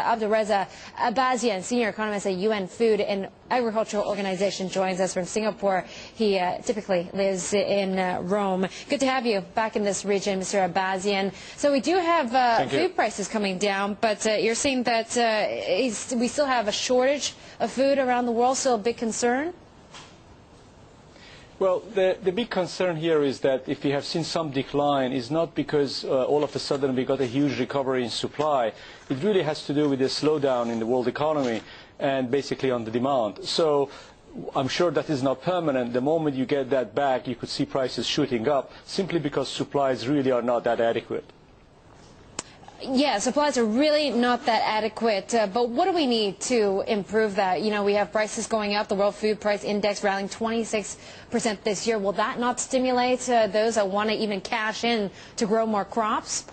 Abdolreza Abbassian, senior economist at UN Food and Agricultural Organization, joins us from Singapore. He typically lives in Rome. Good to have you back in this region, Mr. Abbassian. So we do have food prices coming down, but you're saying that we still have a shortage of food around the world, still a big concern? Well, the big concern here is that if we have seen some decline, it's not because all of a sudden we got a huge recovery in supply. It really has to do with the slowdown in the world economy and basically on the demand. So I'm sure that is not permanent. The moment you get that back, you could see prices shooting up simply because supplies really are not that adequate. Yeah, supplies are really not that adequate, but what do we need to improve that? You know, we have prices going up, the World Food Price Index rallying 26% this year. Will that not stimulate those that want to even cash in to grow more crops?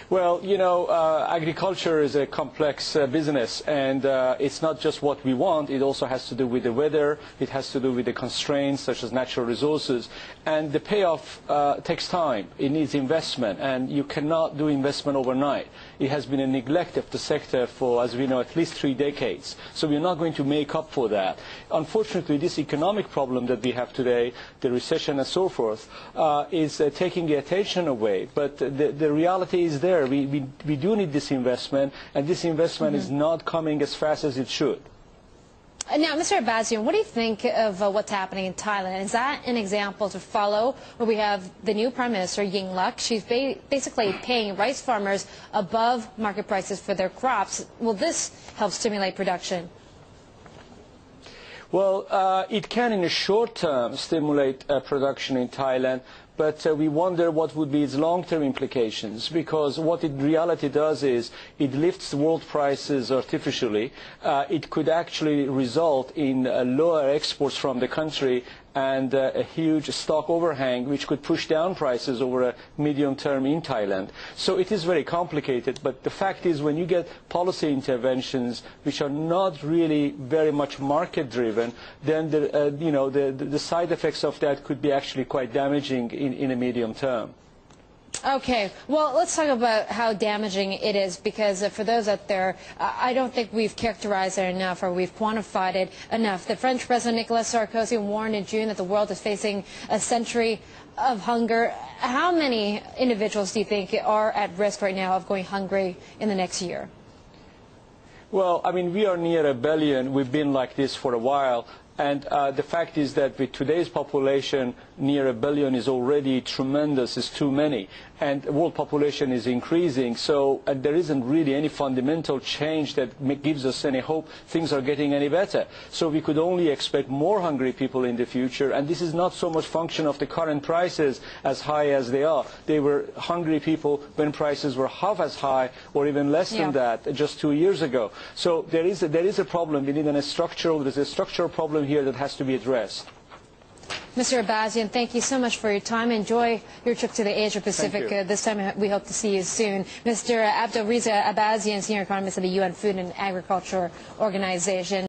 Well, you know, agriculture is a complex business, and it's not just what we want. It also has to do with the weather. It has to do with the constraints such as natural resources. And the payoff takes time. It needs investment, and you cannot do investment overnight. It has been a neglect of the sector for, as we know, at least 3 decades. So we're not going to make up for that. Unfortunately, this economic problem that we have today, the recession and so forth, is taking the attention away. But the reality is there. We do need this investment, and this investment is not coming as fast as it should. Now, Mr. Abbassian, what do you think of what's happening in Thailand? Is that an example to follow, where we have the new Prime Minister, Yingluck? She's basically paying rice farmers above market prices for their crops. Will this help stimulate production? Well, it can in the short term stimulate production in Thailand, but we wonder what would be its long-term implications, because what it in reality does is it lifts world prices artificially. It could actually result in lower exports from the country and a huge stock overhang, which could push down prices over a medium term in Thailand. So it is very complicated, but the fact is when you get policy interventions which are not really very much market driven, then the side effects of that could be actually quite damaging in a medium term. Okay, well, let's talk about how damaging it is, because for those out there, I don't think we've characterized it enough or we've quantified it enough. The French President Nicolas Sarkozy warned in June that the world is facing a century of hunger. How many individuals do you think are at risk right now of going hungry in the next year? Well, I mean, we are near 1 billion. We've been like this for a while. And the fact is that with today's population, near 1 billion is already tremendous, is too many. And the world population is increasing, so there isn't really any fundamental change that gives us any hope things are getting any better. So we could only expect more hungry people in the future, and this is not so much function of the current prices as high as they are. They were hungry people when prices were half as high or even less than that just 2 years ago. So there is a problem. We need there's a structural problem here that has to be addressed. Mr. Abbassian, thank you so much for your time. Enjoy your trip to the Asia Pacific. This time we hope to see you soon. Mr. Abdolreza Abbassian, senior economist of the UN Food and Agriculture Organization.